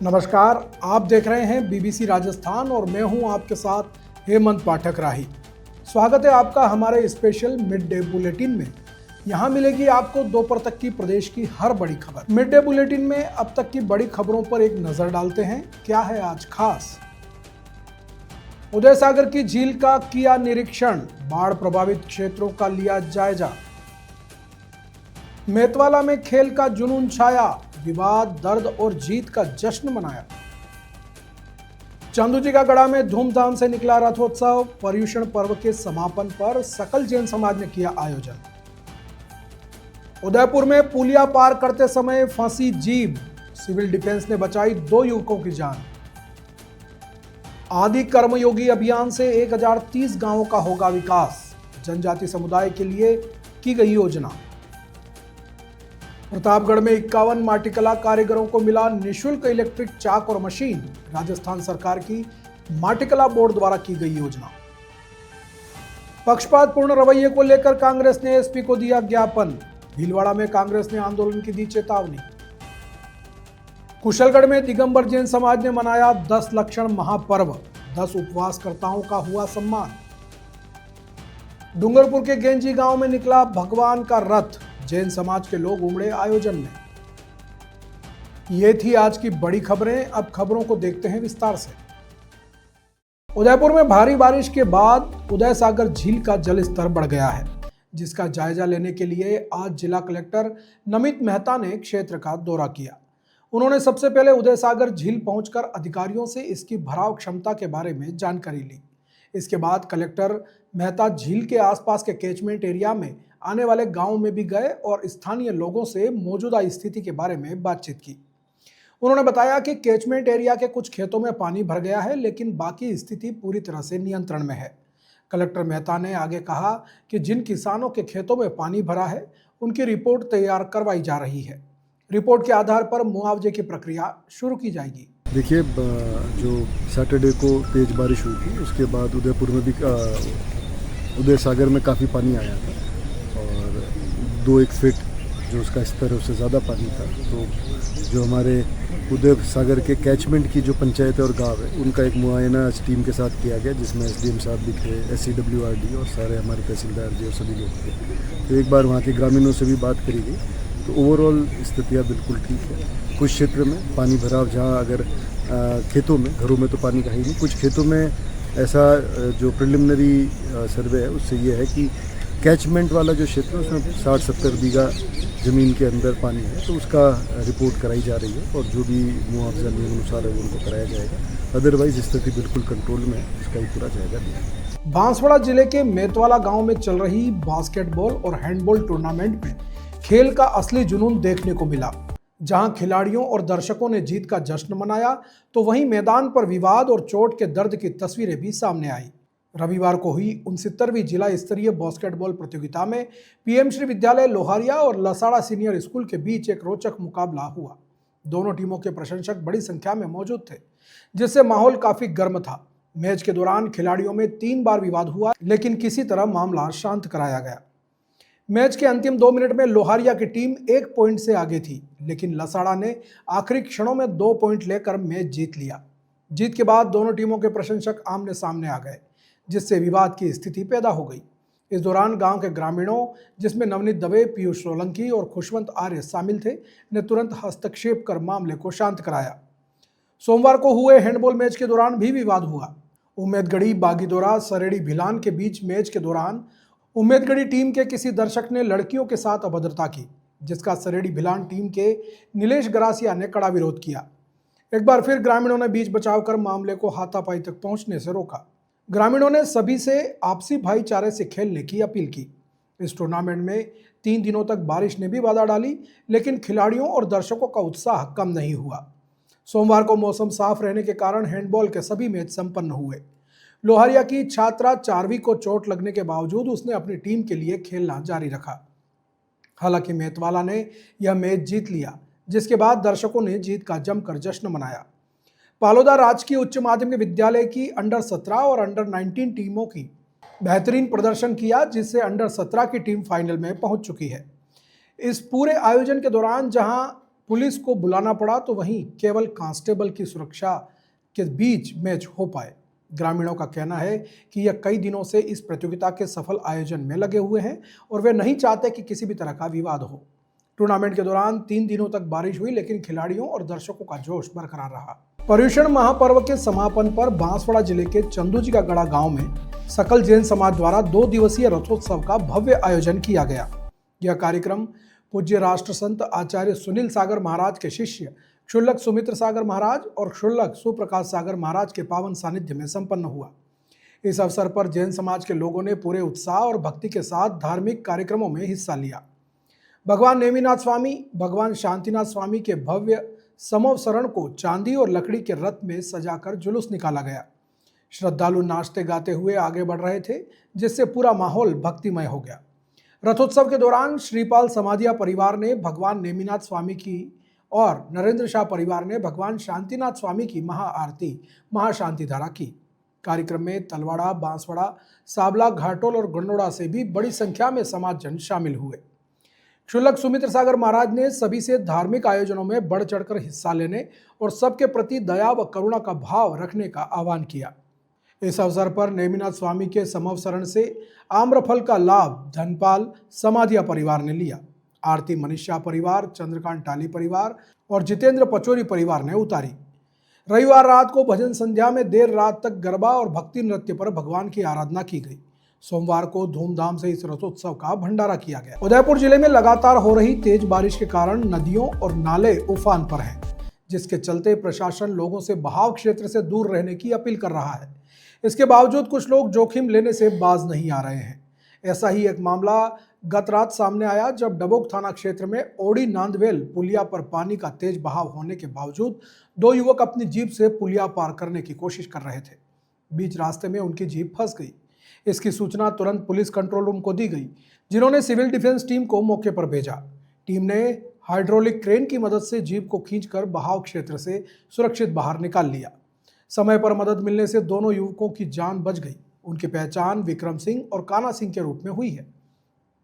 नमस्कार, आप देख रहे हैं बीबीसी राजस्थान और मैं हूं आपके साथ हेमंत पाठक राही। स्वागत है आपका हमारे स्पेशल मिड डे बुलेटिन में। यहां मिलेगी आपको दोपहर तक की प्रदेश की हर बड़ी खबर। मिड डे बुलेटिन में अब तक की बड़ी खबरों पर एक नजर डालते हैं। क्या है आज खास? उदय सागर की झील का किया निरीक्षण, बाढ़ प्रभावित क्षेत्रों का लिया जायजा। मेतवाला में खेल का जुनून छाया, विवाद, दर्द और जीत का जश्न मनाया। चंदू का गढ़ा में धूमधाम से निकला रथोत्सव, पर्युषण पर्व के समापन पर सकल जैन समाज ने किया आयोजन। उदयपुर में पुलिया पार करते समय फंसी जीप, सिविल डिफेंस ने बचाई 2 युवकों की जान। आदि कर्मयोगी अभियान से 1030 गांवों का होगा विकास, जनजाति समुदाय के लिए की गई योजना। प्रतापगढ़ में 51 माटीकला कारीगरों को मिला निःशुल्क इलेक्ट्रिक चाक और मशीन, राजस्थान सरकार की माटीकला बोर्ड द्वारा की गई योजना। पक्षपातपूर्ण रवैये को लेकर कांग्रेस ने एसपी को दिया ज्ञापन, भीलवाड़ा में कांग्रेस ने आंदोलन की दी चेतावनी। कुशलगढ़ में दिगंबर जैन समाज ने मनाया 10 लक्षण महापर्व, 10 उपवासकर्ताओं का हुआ सम्मान। डूंगरपुर के गेंजी गांव में निकला भगवान का रथ, जैन समाज के लोग उमड़े आयोजन में। ये थी आज की बड़ी खबरें। अब खबरों को देखते हैं विस्तार से। उदयपुर में भारी बारिश के बाद उदय सागर झील का जल स्तर बढ़ गया है, जिसका जायजा लेने के लिए आज जिला कलेक्टर नमित मेहता ने क्षेत्र का दौरा किया। उन्होंने सबसे पहले उदय सागर झील पहुंचकर अधिकारियों से इसकी भराव क्षमता के बारे में जानकारी ली। इसके बाद कलेक्टर मेहता झील के आसपास के कैचमेंट एरिया में आने वाले गांवों में भी गए और स्थानीय लोगों से मौजूदा स्थिति के बारे में बातचीत की। उन्होंने बताया कि कैचमेंट एरिया के कुछ खेतों में पानी भर गया है, लेकिन बाकी स्थिति पूरी तरह से नियंत्रण में है। कलेक्टर मेहता ने आगे कहा कि जिन किसानों के खेतों में पानी भरा है, उनकी रिपोर्ट तैयार करवाई जा रही है। रिपोर्ट के आधार पर मुआवजे की प्रक्रिया शुरू की जाएगी। देखिए, जो सैटरडे को तेज बारिश हुई थी, उसके बाद उदयपुर में भी उदय सागर में काफ़ी पानी आया था और 2-1 फीट जो उसका स्तर है उससे ज़्यादा पानी था। तो जो हमारे उदय सागर के कैचमेंट की जो पंचायत और गांव है, उनका एक मुआयना टीम के साथ किया गया, जिसमें एसडीएम साहब भी थे, SCWRD और सारे हमारे तहसीलदार जी और सभी लोग थे। तो एक बार वहाँ के ग्रामीणों से भी बात करी गई, तो ओवरऑल स्थितियाँ बिल्कुल ठीक है। कुछ क्षेत्र में पानी भराव, जहाँ अगर खेतों में, घरों में तो पानी का ही नहीं, कुछ खेतों में ऐसा जो प्रिलिमिनरी सर्वे है उससे ये है कि कैचमेंट वाला जो क्षेत्र है उसमें 60-70 बीघा ज़मीन के अंदर पानी है, तो उसका रिपोर्ट कराई जा रही है और जो भी मुआवजा नियम अनुसार है उनको कराया जाएगा। अदरवाइज स्थिति बिल्कुल कंट्रोल में है, उसका ही पूरा जायजा लिया। बांसवाड़ा जिले के मेतवाला गांव में चल रही बास्केटबॉल और हैंडबॉल टूर्नामेंट में खेल का असली जुनून देखने को मिला। जहां खिलाड़ियों और दर्शकों ने जीत का जश्न मनाया, तो वहीं मैदान पर विवाद और चोट के दर्द की तस्वीरें भी सामने आई। रविवार को हुई 69वीं जिला स्तरीय बास्केटबॉल प्रतियोगिता में पीएम श्री विद्यालय लोहारिया और लसाड़ा सीनियर स्कूल के बीच एक रोचक मुकाबला हुआ। दोनों टीमों के प्रशंसक बड़ी संख्या में मौजूद थे, जिससे माहौल काफी गर्म था। मैच के दौरान खिलाड़ियों में 3 बार विवाद हुआ, लेकिन किसी तरह मामला शांत कराया गया। मैच के अंतिम 2 मिनट में लोहारिया की टीम 1 पॉइंट से आगे थी, लेकिन लसाड़ा ने आखिरी क्षणों में 2 पॉइंट लेकर मैच जीत लिया। जीत के बाद दोनों टीमों के प्रशंसक आमने सामने आ गए, जिससे विवाद की स्थिति पैदा हो गई। इस दौरान गांव के ग्रामीणों, जिसमें नवनीत दवे, पीयूष सोलंकी और खुशवंत आर्य शामिल थे, ने तुरंत हस्तक्षेप कर मामले को शांत कराया। सोमवार को हुए हैंडबॉल मैच के दौरान भी विवाद हुआ। उम्मेदगढ़ी बागीदोरा सरेड़ी भिलान के बीच मैच के दौरान उम्मेदगढ़ी टीम के किसी दर्शक ने लड़कियों के साथ अभद्रता की, जिसका सरेड़ी भिलान टीम के नीलेश गरासिया ने कड़ा विरोध किया। एक बार फिर ग्रामीणों ने बीच बचाव कर मामले को हाथापाई तक पहुंचने से रोका। ग्रामीणों ने सभी से आपसी भाईचारे से खेलने की अपील की। इस टूर्नामेंट में 3 दिनों तक बारिश ने भी बाधा डाली, लेकिन खिलाड़ियों और दर्शकों का उत्साह कम नहीं हुआ। सोमवार को मौसम साफ रहने के कारण हैंडबॉल के सभी मैच संपन्न हुए। लोहारिया की छात्रा चारवी को चोट लगने के बावजूद उसने अपनी टीम के लिए खेलना जारी रखा। हालांकि मेतवाला ने यह मैच जीत लिया, जिसके बाद दर्शकों ने जीत का जमकर जश्न मनाया। पालोदा राजकीय उच्च माध्यमिक विद्यालय की अंडर 17 और अंडर 19 टीमों की बेहतरीन प्रदर्शन किया, जिससे अंडर 17 की टीम फाइनल में पहुंच चुकी है। इस पूरे आयोजन के दौरान जहां पुलिस को बुलाना पड़ा तो वहीं केवल कांस्टेबल की सुरक्षा के बीच मैच हो पाए। ग्रामीणों का कहना है कि यह कई दिनों से इस प्रतियोगिता के सफल आयोजन में लगे हुए हैं और वे नहीं चाहते कि किसी भी तरह का विवाद हो। टूर्नामेंट के दौरान 3 दिनों तक बारिश हुई, लेकिन खिलाड़ियों और दर्शकों का जोश बरकरार रहा। पर्युषण महापर्व के समापन पर बांसवाड़ा जिले के चंदूजी का गड़ा गांव में सकल जैन समाज द्वारा 2 दिवसीय रथोत्सव का भव्य आयोजन किया गया। यह कार्यक्रम पूज्य राष्ट्र संत आचार्य सुनील सागर महाराज के शिष्य क्षुल्लक सुमित्र सागर महाराज और क्षुल्लक सुप्रकाश सागर महाराज के पावन सानिध्य में संपन्न हुआ। इस अवसर पर जैन समाज के लोगों ने पूरे उत्साह और भक्ति के साथ धार्मिक कार्यक्रमों में हिस्सा लिया। भगवान नेमिनाथ स्वामी, भगवान शांतिनाथ स्वामी के भव्य समवसरण को चांदी और लकड़ी के रथ में सजाकर जुलूस निकाला गया। श्रद्धालु नाचते गाते हुए आगे बढ़ रहे थे, जिससे पूरा माहौल भक्तिमय हो गया। रथोत्सव के दौरान श्रीपाल समाधिया परिवार ने भगवान नेमिनाथ स्वामी की और नरेंद्र शाह परिवार ने भगवान शांतिनाथ स्वामी की महाआरती महाशांति धारा की। कार्यक्रम में तलवाड़ा, बांसवाड़ा, साबला, घाटोल और गंडोड़ा से भी बड़ी संख्या में समाजजन शामिल हुए। क्षुल्लक सुमित्र सागर महाराज ने सभी से धार्मिक आयोजनों में बढ़ चढ़कर हिस्सा लेने और सबके प्रति दया व करुणा का भाव रखने का आह्वान किया। इस अवसर पर नेमिनाथ स्वामी के समवसरण से आम्रफल का लाभ धनपाल समाधिया परिवार ने लिया। आरती मनीषा परिवार, चंद्रकांत टाली परिवार और जितेंद्र पचोरी परिवार ने उतारी। रविवार रात को भजन संध्या में देर रात तक गरबा और भक्ति नृत्य पर भगवान की आराधना की गई। सोमवार को धूमधाम से इस रथोत्सव का भंडारा किया गया। उदयपुर जिले में लगातार हो रही तेज बारिश के कारण नदियों और नाले उफान पर हैं, जिसके चलते प्रशासन लोगों से बहाव क्षेत्र से दूर रहने की अपील कर रहा है। इसके बावजूद कुछ लोग जोखिम लेने से बाज नहीं आ रहे हैं। ऐसा ही एक मामला गत रात सामने आया, जब डबोक थाना क्षेत्र में ओडी नांदवेल पुलिया पर पानी का तेज बहाव होने के बावजूद 2 युवक अपनी जीप से पुलिया पार करने की कोशिश कर रहे थे। बीच रास्ते में उनकी जीप फंस गई। इसकी सूचना तुरंत पुलिस कंट्रोल रूम को दी गई, जिन्होंने सिविल डिफेंस टीम को मौके पर भेजा। टीम ने हाइड्रोलिक क्रेन की मदद से जीप को खींचकर बहाव क्षेत्र से सुरक्षित बाहर निकाल लिया। समय पर मदद मिलने से दोनों युवकों की जान बच गई। उनकी पहचान विक्रम सिंह और काना सिंह के रूप में हुई है।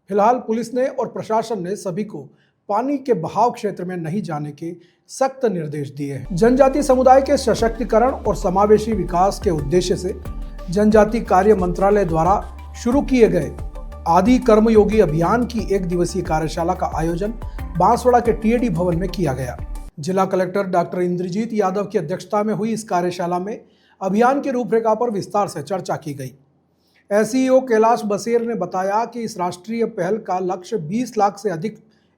फिलहाल पुलिस ने और प्रशासन ने सभी को पानी के बहाव क्षेत्र में नहीं जाने के सख्त निर्देश दिए हैं। जनजातीय समुदाय के सशक्तिकरण और समावेशी विकास के उद्देश्य से जनजाति कार्य मंत्रालय द्वारा शुरू किए गए आदि कर्मयोगी अभियान की 1 दिवसीय कार्यशाला का आयोजन बांसवाड़ा के टीएडी भवन में किया गया। जिला कलेक्टर डॉक्टर इंद्रजीत यादव की अध्यक्षता में हुई इस कार्यशाला में अभियान की रूपरेखा पर विस्तार से चर्चा की गई। एसईओ कैलाश बसेर ने बताया कि इस राष्ट्रीय पहल का लक्ष्य 20 लाख से अधिक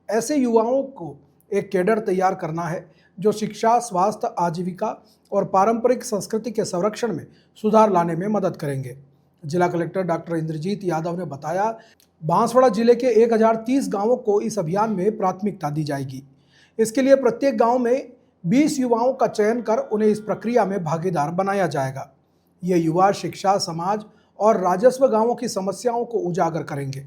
ऐसे युवाओं को एक कैडर तैयार करना है, जो शिक्षा, स्वास्थ्य, आजीविका और पारंपरिक संस्कृति के संरक्षण में सुधार लाने में मदद करेंगे। जिला कलेक्टर डॉक्टर इंद्रजीत यादव ने बताया, बांसवाड़ा जिले के 1030 गांवों को इस अभियान में प्राथमिकता दी जाएगी। इसके लिए प्रत्येक गांव में 20 युवाओं का चयन कर उन्हें इस प्रक्रिया में भागीदार बनाया जाएगा। ये युवा शिक्षा, समाज और राजस्व गांवों की समस्याओं को उजागर करेंगे।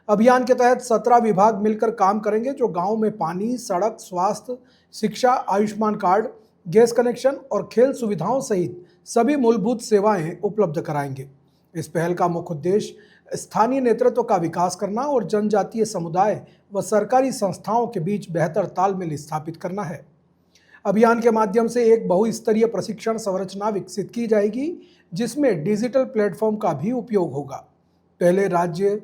अभियान के तहत 17 विभाग मिलकर काम करेंगे, जो गांव में पानी, सड़क, स्वास्थ्य, शिक्षा, आयुष्मान कार्ड, गैस कनेक्शन और खेल सुविधाओं सहित सभी मूलभूत सेवाएं उपलब्ध कराएंगे। इस पहल का मुख्य उद्देश्य स्थानीय नेतृत्व का विकास करना और जनजातीय समुदाय व सरकारी संस्थाओं के बीच बेहतर तालमेल स्थापित करना है। अभियान के माध्यम से एक बहुस्तरीय प्रशिक्षण संरचना विकसित की जाएगी, जिसमें डिजिटल प्लेटफॉर्म का भी उपयोग होगा। पहले राज्य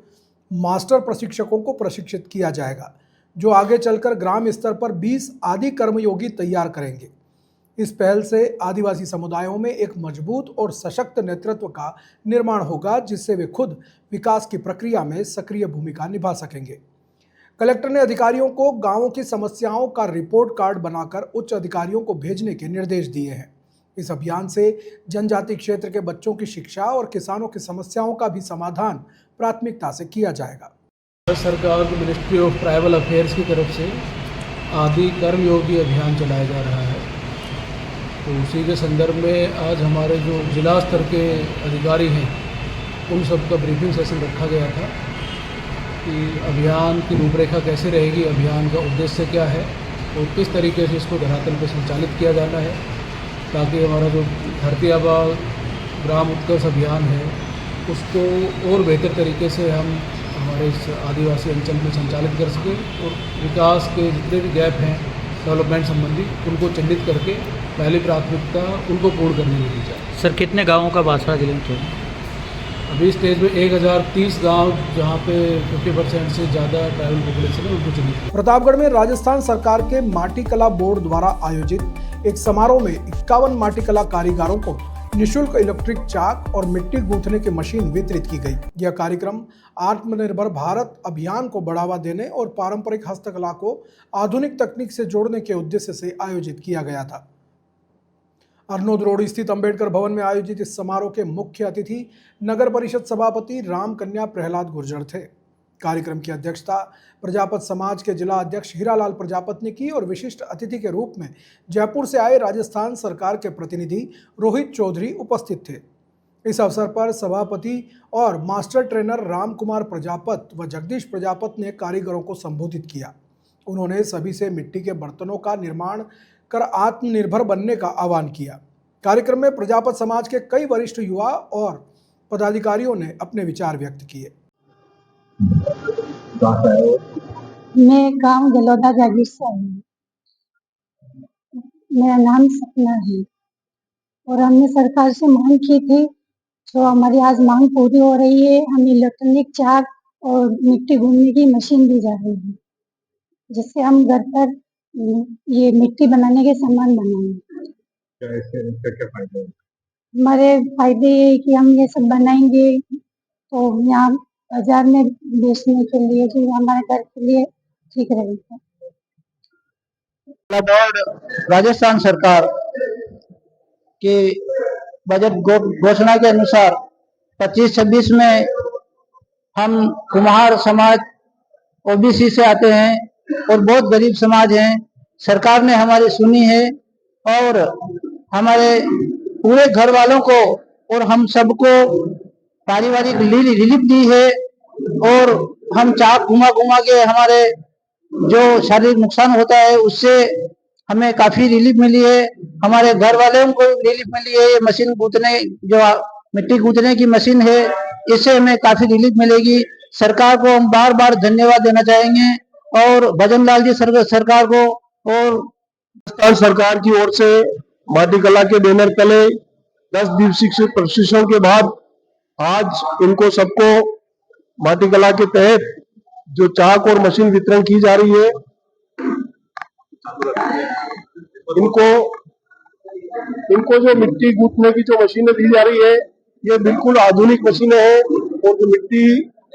मास्टर प्रशिक्षकों को प्रशिक्षित किया जाएगा, जो आगे चलकर ग्राम स्तर पर 20 आदि कर्मयोगी तैयार करेंगे। इस पहल से आदिवासी समुदायों में एक मजबूत और सशक्त नेतृत्व का निर्माण होगा, जिससे वे खुद विकास की प्रक्रिया में सक्रिय भूमिका निभा सकेंगे। कलेक्टर ने अधिकारियों को गांवों की समस्याओं का रिपोर्ट कार्ड बनाकर उच्च अधिकारियों को भेजने के निर्देश दिए हैं। इस अभियान से जनजाति क्षेत्र के बच्चों की शिक्षा और किसानों की समस्याओं का भी समाधान प्राथमिकता से किया जाएगा। सरकार की मिनिस्ट्री ऑफ ट्राइबल अफेयर्स की तरफ से आदि कर्मयोगी अभियान चलाया जा रहा है, तो उसी के संदर्भ में आज हमारे जो जिला स्तर के अधिकारी हैं उन सब का ब्रीफिंग सेशन रखा गया था कि अभियान की रूपरेखा कैसे रहेगी, अभियान का उद्देश्य क्या है और किस तरीके से इसको धरातल पर संचालित किया जाना है, ताकि हमारा जो धरती आबा ग्राम उत्कर्ष अभियान है उसको और बेहतर तरीके से हम हमारे इस आदिवासी अंचल में संचालित कर सकें और विकास के जितने भी गैप हैं डेवलपमेंट संबंधी उनको चिन्हित करके पहली प्राथमिकता उनको पूर्ण करने में दी जाए। सर कितने गांवों का बांसवाड़ा जिले में चुनाव? अभी स्टेज में 1030 गांव जहां पे 50% से ज़्यादा ट्राइबल पॉपुलेशन है उनको चिन्हित। प्रतापगढ़ में राजस्थान सरकार के माटी कला बोर्ड द्वारा आयोजित एक समारोह में 51 माटी कला कारीगरों को निःशुल्क इलेक्ट्रिक चाक और मिट्टी गूंथने की मशीन वितरित की गई। यह कार्यक्रम आत्मनिर्भर भारत अभियान को बढ़ावा देने और पारंपरिक हस्तकला को आधुनिक तकनीक से जोड़ने के उद्देश्य से आयोजित किया गया था। अरनोद रोड स्थित अंबेडकर भवन में आयोजित इस समारोह के मुख्य अतिथि नगर परिषद सभापति राम कन्या प्रहलाद गुर्जर थे। कार्यक्रम की अध्यक्षता प्रजापत समाज के जिला अध्यक्ष हीरालाल प्रजापत ने की और विशिष्ट अतिथि के रूप में जयपुर से आए राजस्थान सरकार के प्रतिनिधि रोहित चौधरी उपस्थित थे। इस अवसर पर सभापति और मास्टर ट्रेनर राम कुमार प्रजापत व जगदीश प्रजापत ने कारीगरों को संबोधित किया। उन्होंने सभी से मिट्टी के बर्तनों का निर्माण कर आत्मनिर्भर बनने का आह्वान किया। कार्यक्रम में प्रजापत समाज के कई वरिष्ठ युवा और पदाधिकारियों ने अपने विचार व्यक्त किए। मैं गांव जलोदा जागीर से आई हूँ। मेरा नाम सपना है और हमने सरकार से मांग की थी, तो हमारी आज मांग पूरी हो रही है। हमें इलेक्ट्रॉनिक चाक और मिट्टी गूंथने की मशीन दी जा रही है, जिससे हम घर पर ये मिट्टी बनाने के सामान बनाएंगे। क्या फायदा है? हमारे फायदे ये है कि हम ये सब बनाएंगे तो यहाँ बाजार में बेचने के लिए, जो हमारे घर के लिए ठीक रहेगा। राजस्थान सरकार के बजट घोषणा के अनुसार 25-26 में हम कुम्हार समाज ओबीसी से आते हैं और बहुत गरीब समाज हैं। सरकार ने हमारी सुनी है और हमारे पूरे घर वालों को और हम सबको पारिवारिक रिलीफ दी है और हम चाक घुमा घुमा के हमारे जो शारीरिक नुकसान होता है उससे हमें काफी रिलीफ मिली है। हमारे घर वालों को रिलीफ मिली है। ये मशीन गूंथने, जो मिट्टी गूंथने की मशीन है, इससे हमें काफी रिलीफ मिलेगी। सरकार को हम बार बार धन्यवाद देना चाहेंगे और भजन लाल जी सरकार को और राजस्थान सरकार की ओर से माटी कला के बैनर तले 10 दिवसीय प्रशिक्षण के बाद आज इनको सबको माटी कला के तहत जो चाक और मशीन वितरण की जा रही है, इनको जो मिट्टी गूंथने की जो मशीनें दी जा रही है, ये बिल्कुल आधुनिक मशीनें हैं और जो मिट्टी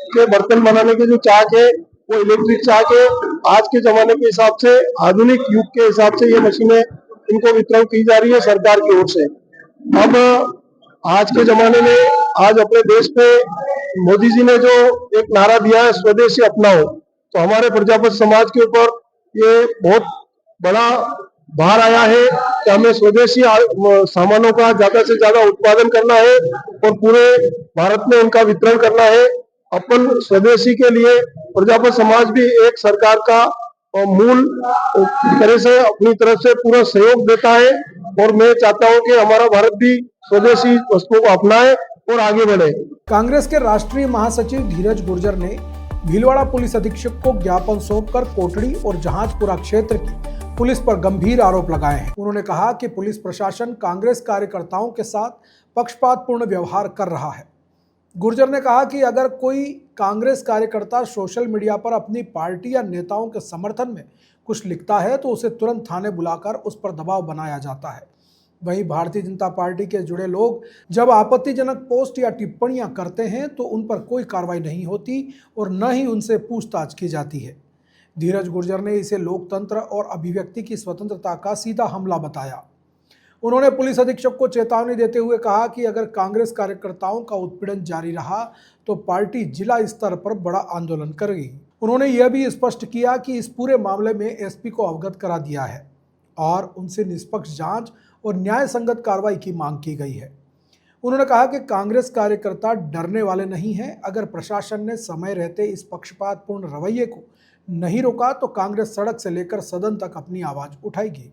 के बर्तन बनाने के जो चाक है वो इलेक्ट्रिक चाक है। आज के जमाने के हिसाब से, आधुनिक युग के हिसाब से ये मशीनें इनको वितरण की जा रही है सरकार की ओर से। अब आज के जमाने में, आज अपने देश पे मोदी जी ने जो एक नारा दिया है, स्वदेशी अपनाओ, तो हमारे प्रजापत समाज के ऊपर ये बहुत बड़ा भार आया है कि हमें स्वदेशी सामानों का ज्यादा से ज्यादा उत्पादन करना है और पूरे भारत में उनका वितरण करना है। अपन स्वदेशी के लिए प्रजापत समाज भी एक सरकार का मूल तरह से अपनी तरफ से पूरा सहयोग देता है और मैं चाहता हूं कि हमारा भारत भी स्वदेशी वस्तुओं को अपनाए और आगे बढ़े। कांग्रेस के राष्ट्रीय महासचिव धीरज गुर्जर ने भीलवाड़ा पुलिस अधीक्षक को ज्ञापन सौंपकर कोटड़ी और जहाजपुरा क्षेत्र की पुलिस पर गंभीर आरोप लगाए हैं। उन्होंने कहा कि पुलिस प्रशासन कांग्रेस कार्यकर्ताओं के साथ पक्षपातपूर्ण व्यवहार कर रहा है। गुर्जर ने कहा कि अगर कोई कांग्रेस कार्यकर्ता सोशल मीडिया पर अपनी पार्टी या नेताओं के समर्थन में कुछ लिखता है तो उसे तुरंत थाने बुलाकर उस पर दबाव बनाया जाता है। वहीं भारतीय जनता पार्टी के जुड़े लोग जब आपत्तिजनक पोस्ट या टिप्पणियां करते हैं तो उन पर कोई कार्रवाई नहीं होती और न ही उनसे पूछताछ की जाती है। धीरज गुर्जर ने इसे लोकतंत्र और अभिव्यक्ति की स्वतंत्रता का सीधा हमला बताया। उन्होंने पुलिस अधीक्षक को चेतावनी देते हुए कहा कि अगर कांग्रेस कार्यकर्ताओं का उत्पीड़न जारी रहा तो पार्टी जिला स्तर पर बड़ा आंदोलन करेगी। उन्होंने यह भी स्पष्ट किया कि इस पूरे मामले में एसपी को अवगत करा दिया है और उनसे निष्पक्ष जांच और न्याय संगत कार्रवाई की मांग की गई है। उन्होंने कहा कि कांग्रेस कार्यकर्ता डरने वाले नहीं हैं। अगर प्रशासन ने समय रहते इस पक्षपातपूर्ण रवैये को नहीं रोका तो कांग्रेस सड़क से लेकर सदन तक अपनी आवाज उठाएगी।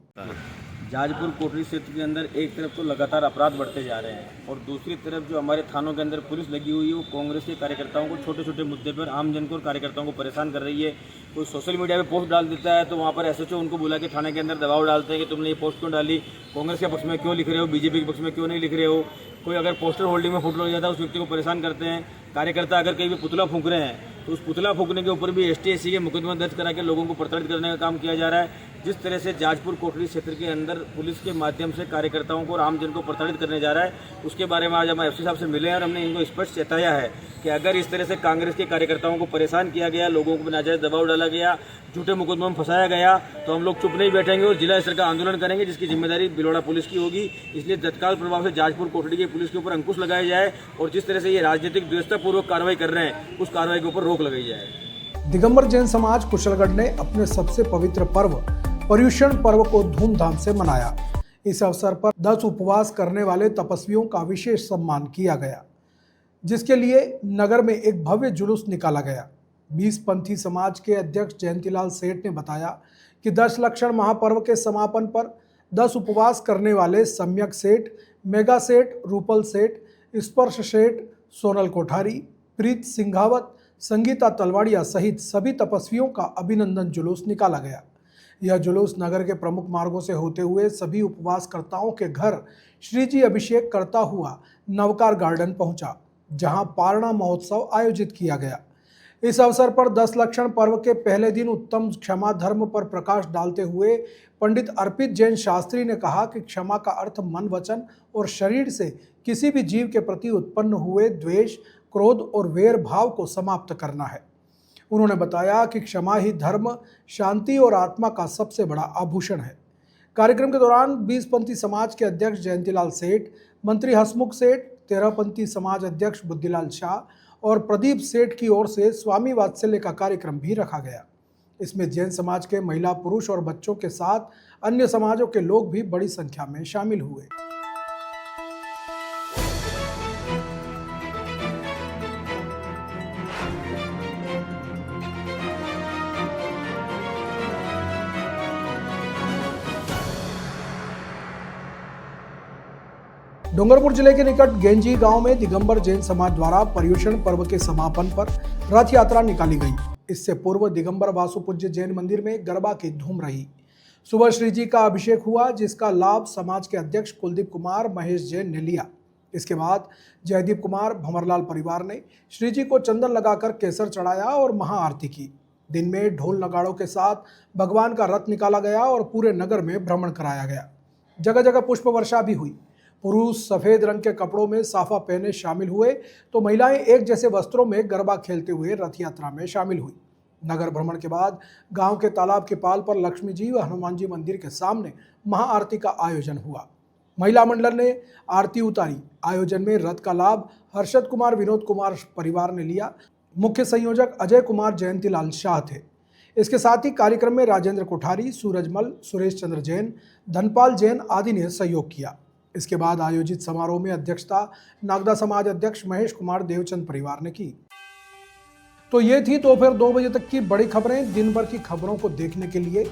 जाजपुर कोटरी क्षेत्र के अंदर एक तरफ तो लगातार अपराध बढ़ते जा रहे हैं और दूसरी तरफ जो हमारे थानों के अंदर पुलिस लगी हुई है वो कांग्रेस के कार्यकर्ताओं को छोटे छोटे मुद्दे पर आम जन को और कार्यकर्ताओं को परेशान कर रही है। कोई सोशल मीडिया पे पोस्ट डाल देता है तो वहाँ पर एसएचओ उनको बुला के थाने के अंदर दबाव डालते हैं कि तुमने ये पोस्ट क्यों डाली, कांग्रेस के पक्ष में क्यों लिख रहे हो, बीजेपी के पक्ष में क्यों नहीं लिख रहे हो। कोई अगर पोस्टर होल्डिंग में फोटो लग जाता है उस व्यक्ति को परेशान करते हैं। कार्यकर्ता अगर कहीं भी पुतला फूंक रहे हैं तो उस पुतला फूंकने के ऊपर भी ST/SC के मुकदमा दर्ज करा के लोगों को प्रताड़ित करने का काम किया जा रहा है। जिस तरह से जाजपुर कोटरी क्षेत्र के अंदर पुलिस के माध्यम से कार्यकर्ताओं को और आम जन को प्रताड़ित करने जा रहा है, उसके बारे में आज हम FC साहब से मिले हैं और हमने इनको स्पष्ट चेताया है कि अगर इस तरह से कांग्रेस के कार्यकर्ताओं को परेशान किया गया, लोगों को नाजायज दबाव डाला गया, झूठे मुकदमे में फंसाया गया तो हम लोग चुप नहीं बैठेंगे और जिला स्तर का आंदोलन करेंगे, जिसकी जिम्मेदारी भिलवाड़ा पुलिस की होगी। इसलिए तत्काल प्रभाव से जाजपुर कोटड़ी की पुलिस के ऊपर अंकुश लगाया जाए और जिस तरह से ये राजनीतिक द्वेषतापूर्वक कार्रवाई कर रहे हैं उस कार्रवाई के ऊपर रोक लगाई जाए। दिगंबर जैन समाज कुशलगढ़ ने अपने सबसे पवित्र पर्व पर्युषण पर्व को धूमधाम से मनाया। इस अवसर पर 10 उपवास करने वाले तपस्वियों का विशेष सम्मान किया गया, जिसके लिए नगर में एक भव्य जुलूस निकाला गया। 20 पंथी समाज के अध्यक्ष जयंतीलाल सेठ ने बताया कि 10 लक्षण महापर्व के समापन पर 10 उपवास करने वाले सम्यक सेठ, मेगा सेठ, रूपल सेठ, स्पर्श सेठ, सोनल कोठारी, प्रीत सिंघावत, संगीता तलवाड़िया सहित सभी तपस्वियों का अभिनंदन जुलूस निकाला गया। यह जुलूस नगर के प्रमुख मार्गों से होते हुए सभी उपवासकर्ताओं के घर श्री जी अभिषेक करता हुआ नवकार गार्डन पहुंचा, जहां पारणा महोत्सव आयोजित किया गया। इस अवसर पर 10 लक्षण पर्व के पहले दिन उत्तम क्षमा धर्म पर प्रकाश डालते हुए पंडित अर्पित जैन शास्त्री ने कहा कि क्षमा का अर्थ मन, वचन और शरीर से किसी भी जीव के प्रति उत्पन्न हुए द्वेष, क्रोध और वैर भाव को समाप्त करना है। उन्होंने बताया कि क्षमा ही धर्म, शांति और आत्मा का सबसे बड़ा आभूषण है। कार्यक्रम के दौरान 20 पंथी समाज के अध्यक्ष जयंतीलाल सेठ, मंत्री हसमुख सेठ, 13 पंथी समाज अध्यक्ष बुद्धिलाल शाह और प्रदीप सेठ की ओर से स्वामी वात्सल्य का कार्यक्रम भी रखा गया। इसमें जैन समाज के महिला, पुरुष और बच्चों के साथ अन्य समाजों के लोग भी बड़ी संख्या में शामिल हुए। डूंगरपुर जिले के निकट गेंजी गांव में दिगंबर जैन समाज द्वारा पर्युषण पर्व के समापन पर रथ यात्रा निकाली गई। इससे पूर्व दिगंबर वासु पूज्य जैन मंदिर में गरबा की धूम रही। सुबह श्री जी का अभिषेक हुआ, जिसका लाभ समाज के अध्यक्ष कुलदीप कुमार महेश जैन ने लिया। इसके बाद जयदीप कुमार भंवरलाल परिवार ने श्री जी को चंदन लगाकर केसर चढ़ाया और महाआरती की। दिन में ढोल नगाड़ों के साथ भगवान का रथ निकाला गया और पूरे नगर में भ्रमण कराया गया। जगह जगह पुष्प वर्षा भी हुई। पुरुष सफेद रंग के कपड़ों में साफा पहने शामिल हुए तो महिलाएं एक जैसे वस्त्रों में गरबा खेलते हुए रथ यात्रा में शामिल हुई। नगर भ्रमण के बाद गांव के तालाब के पाल पर लक्ष्मी जी व हनुमान जी मंदिर के सामने महाआरती का आयोजन हुआ। महिला मंडल ने आरती उतारी। आयोजन में रथ का लाभ हर्षद कुमार, विनोद कुमार परिवार ने लिया। मुख्य संयोजक अजय कुमार जयंतीलाल शाह थे। इसके साथ ही कार्यक्रम में राजेंद्र कोठारी, सूरजमल, सुरेश चंद्र जैन, धनपाल जैन आदि ने सहयोग किया। इसके बाद आयोजित समारोह में अध्यक्षता नागदा समाज अध्यक्ष महेश कुमार देवचंद परिवार ने की। तो ये थी दोपहर 2 बजे तक की बड़ी खबरें। दिन भर की खबरों को देखने के लिए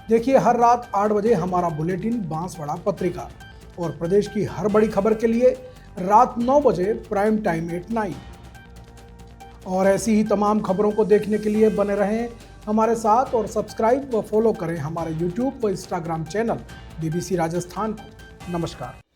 देखिए हर रात 8 बजे हमारा बुलेटिन बांसवाड़ा पत्रिका, और प्रदेश की हर बड़ी खबर के लिए रात 9 बजे प्राइम टाइम एट 9। और ऐसी ही तमाम खबरों को देखने के लिए बने रहें हमारे साथ और सब्सक्राइब व फॉलो करें हमारे YouTube व Instagram चैनल BBC राजस्थान को। नमस्कार।